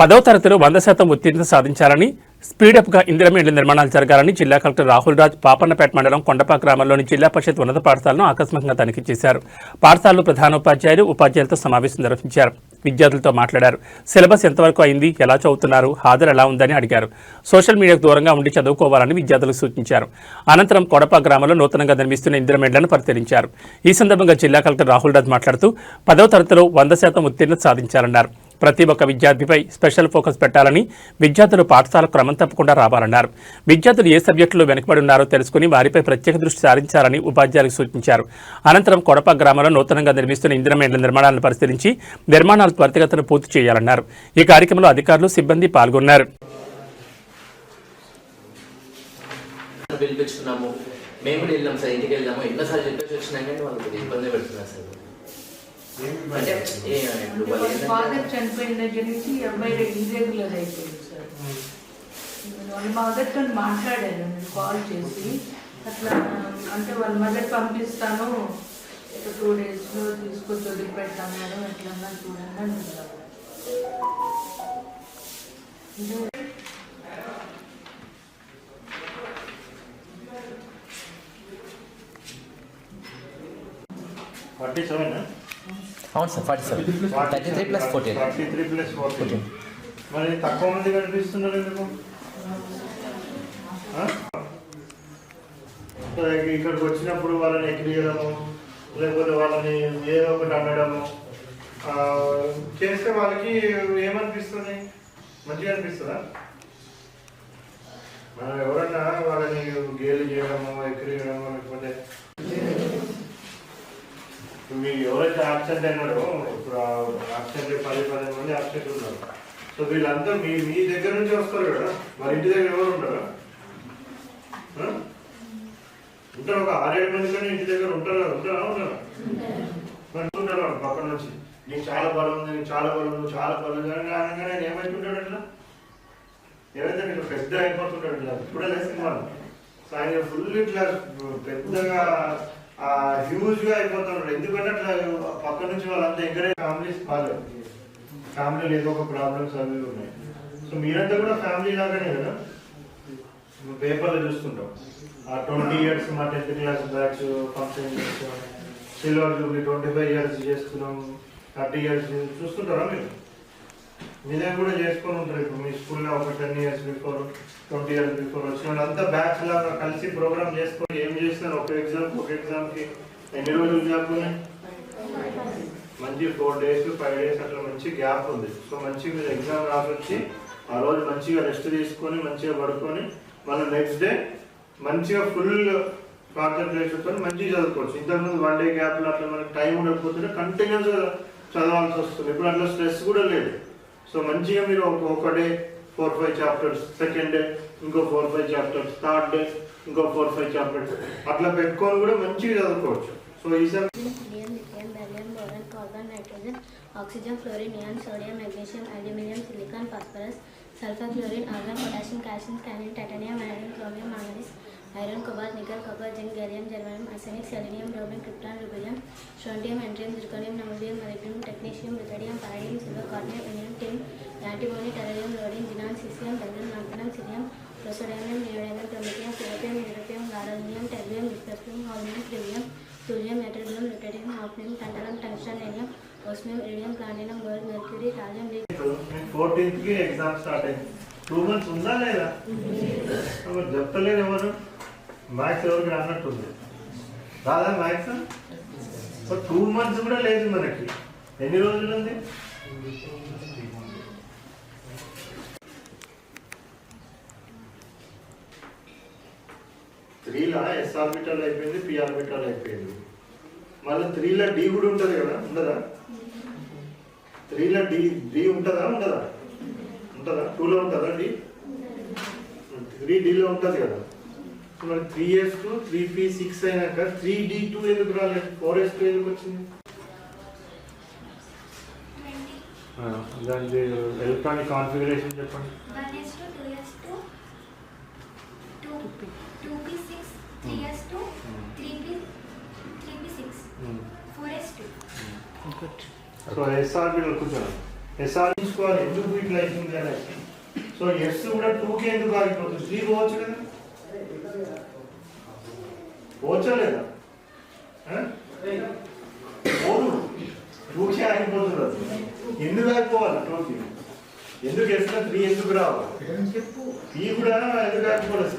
10వ తరగతిలో 100% ఉత్తీర్ణత సాధించాలని స్పీడప్గా ఇందిరమ్మ ఇళ్ల నిర్మాణాలు జరగాలని జిల్లా కలెక్టర్ రాహుల్ రాజ్ పాపన్నపేట మండలం కొండపాక గ్రామంలోని జిల్లా పరిషత్ ఉన్నత పాఠశాలను ఆకస్మికంగా తనిఖీ చేశారు. పాఠశాలలో ప్రధానోపాధ్యాయులు ఉపాధ్యాయులతో సమావేశం నిర్వహించారు. విద్యార్థులతో మాట్లాడారు. సిలబస్ ఎంతవరకు అయింది, ఎలా చదువుతున్నారు, హాజరు ఎలా ఉందని అడిగారు. సోషల్ మీడియాకు దూరంగా ఉండి చదువుకోవాలని విద్యార్థులకు సూచించారు. అనంతరం కొండపాక గ్రామంలో నూతనంగా నిర్మిస్తున్న ఇందిరమ్మ ఇళ్లను పరిశీలించారు. ఈ సందర్భంగా జిల్లా కలెక్టర్ రాహుల్ రాజ్ మాట్లాడుతూ 10వ తరగతిలో 100% ఉత్తీర్ణత సాధించాలన్నారు. ప్రతి ఒక్క విద్యార్థిపై స్పెషల్ ఫోకస్ పెట్టాలని, విద్యార్థులు పాఠశాల క్రమం తప్పకుండా రావాలన్నారు. విద్యార్థులు ఏ సబ్జెక్టులో వెనుకబడి ఉన్నారో తెలుసుకుని వారిపై ప్రత్యేక దృష్టి సారించాలని ఉపాధ్యాయులకు సూచించారు. అనంతరం కొడప గ్రామంలో నూతనంగా నిర్మిస్తున్న ఇందిరమ్మ ఇళ్ల నిర్మాణాలను పరిశీలించి నిర్మాణాలు త్వరితగతిన పూర్తి చేయాలన్నారు. ఈ కార్యక్రమంలో అధికారులు, సిబ్బంది పాల్గొన్నారు. ఫాదర్ చనిపోయిన దగ్గర నుంచి ఈ అబ్బాయి ఇర్రెగ్యులర్ అయిపోయింది సార్. వాళ్ళ మదర్తో మాట్లాడాను నేను కాల్ చేసి, అట్లా అంటే వాళ్ళ మదర్ పంపిస్తాను, 2 daysలో తీసుకొచ్చి వదిలిపెట్టాను మేడం, ఎట్లన్నా చూడండి అంటున్నారు. అవును సార్, 47 33 + 14 33 + 14 మరి తక్కువ మంది కనిపిస్తున్నారు ఎందుకు? ఇక్కడికి వచ్చినప్పుడు వాళ్ళని ఎక్కియడము, లేకపోతే వాళ్ళని ఏదో ఒకటి అనడము చేస్తే వాళ్ళకి ఏమనిపిస్తుంది? మంచిగా అనిపిస్తుందా? మనం ఎవరన్నా వాళ్ళని గేలు చేయడము, ఎక్కియడము, లేకపోతే మీకు ఎవరైతే యాబ్సెంట్ అయినారో, ఇప్పుడు యాబ్సెంట్ 10 మంది యాబ్సెంట్ ఉన్నారు. సో వీళ్ళంతా మీ దగ్గర నుంచి వస్తారు కదా, మరి ఇంటి దగ్గర ఎవరు ఉంటారా? ఉంటారు, ఒక 6-7 మంది కానీ ఇంటి దగ్గర ఉంటారా? మరి ఉంటారు పక్కన నుంచి, నీకు చాలా బలం ఉంది, నీకు చాలా బలం ఉంది, చాలా బలం ఉంది అనగానే నేను ఏమైతుంటాడు అట్లా? ఏదైతే నీకు పెద్ద అయిపోతుంటాడు ఇట్లా. ఇప్పుడే సినిమాలు ఆయన ఫుల్ ఇట్లా పెద్దగా హ్యూజ్ గా అయిపోతున్నాడు. ఎందుకంటే అట్లా పక్క నుంచి వాళ్ళంతా ఎంకరేజ్, ఫ్యామిలీస్ కాలేదు, ఫ్యామిలీలో ఏదో ఒక ప్రాబ్లమ్స్ అవి ఉన్నాయి. సో మీరంతా కూడా ఫ్యామిలీ లాగానే కదా, పేపర్లో చూస్తుంటాం. 20 years మా 10th class బ్యాచ్ ఫంక్షన్ చేస్తాం, సిల్వర్ జూబ్లీ 25 years చేస్తున్నాం, 30 years చూస్తుంటారా మీరు? మీ దగ్గర కూడా చేసుకొని ఉంటారు. ఇప్పుడు మీ స్కూల్లో ఒక 10 years బిఫోర్, 20 years బిఫోర్ వచ్చిన వాళ్ళంతా బ్యాచ్ లాగా కలిసి ప్రోగ్రామ్ చేసుకొని ఏం చేస్తున్నారు? ఒక ఎగ్జామ్కి ఎన్ని రోజులు గ్యాప్ ఉన్నాయి? మంచి 4 days 5 days అట్లా మంచి గ్యాప్ ఉంది. సో మంచిగా మీరు ఎగ్జామ్ రాసి వచ్చి ఆ రోజు మంచిగా రెస్ట్ తీసుకొని మంచిగా పడుకొని మళ్ళీ నెక్స్ట్ డే మంచిగా ఫుల్ కాన్సన్ట్రేషన్తో మంచిగా చదువుకోవచ్చు. ఇంతకుముందు 1 day గ్యాప్లో అట్లా మనకి టైం ఉండకపోతే కంటిన్యూస్గా చదవాల్సి వస్తుంది. ఇప్పుడు అట్లా స్ట్రెస్ కూడా లేదు. సో మంచిగా మీరు ఒక డే 4-5 chapters, సెకండ్ డే ఇంకో 4-5 chapters, థర్డ్ డే ఇంకో 4-5 chapters అట్లా పెట్టుకొని కూడా మంచిగా చదువుకోవచ్చు. సో ఈసారి carbon, nitrogen, oxygen, fluorine, neon, sodium, magnesium, aluminium, silicon, phosphorus, sulphur, chlorine, organ, potassium, calcium, స్కానియం, titanium, iron, chromium, manganese, iron, cobalt, nickel, copper, zinc, gallium, జర్మనియం, arsenic, selenium, bromine, krypton, rubidium, స్ట్రోండియం, ఎంట్రియం, zirconium, నమోడియం, మొలిబ్డియం, technetium, రుథేడియం, పరాడియం, silver, corneum, ఇనియం, టిన్, antimony, టెరరియం, rhodium, xenon, సిసియం, benzene, నాంతనం, psyllium, ప్రోసోడియం, నియోడైనం, ప్రొమిథియం, europium, europium, గారోనియం, terbium, విస్పర్సియం, holmium, ట్రివియం, Suryam, మెటర్బియం, లుటేరియం, ఆఫ్నియం, టంటలం, tungsten, rhenium, osmium, iridium, platinum, gold, mercury, thallium. 14th కి exam start అయింది. 2 months ఉందా లేదా? చెప్తలేదు ఎవరు? Maths ఎవరికి రానట్టుంది రాదా maths? 2 months కూడా లేదు మనకి. ఎన్ని రోజులు ఉంది? 3లా ఎస్ ఆర్బిటాల్ అయిపోయింది, పి ఆర్బిటాల్ అయిపోయింది. మళ్ళీ 3లా డి కూడా ఉంటుంది కదా, ఉండదా? 3లా డి ఉంటుందా? ఉండదా? 2లో ఉంటుందా డి? 3Dలో ఉంటుంది కదా. మరి 3s2 3p6 అయినాక 3d2 ఎందుకు రాలేదు? 4s2 ఎందుకు వచ్చింది? దాని ఎలక్ట్రానిక్ కాన్ఫిగరేషన్ చెప్పండి. 1s2 2s2 2p6 3s2 3p6 4s2. So S orbital కూర్చోండి. ఎస్ఆర్ తీసుకోవాలి ఎందుకు ఇట్లా అవుతుంది అని. సో ఎస్ కూడా 2కి ఎందుకు ఆగిపోతుంది? 3 పోవచ్చు కదా, పోవచ్చా లేదా? పోదు, 2కి ఆగిపోతుంది. అది ఎందుకు ఆగిపోవాలి? 2కి ఎందుకు ఎస్ 3 ఎందుకు రావాలి? చెప్పు. ఈ కూడా ఎందుకు ఆగిపోలేదు?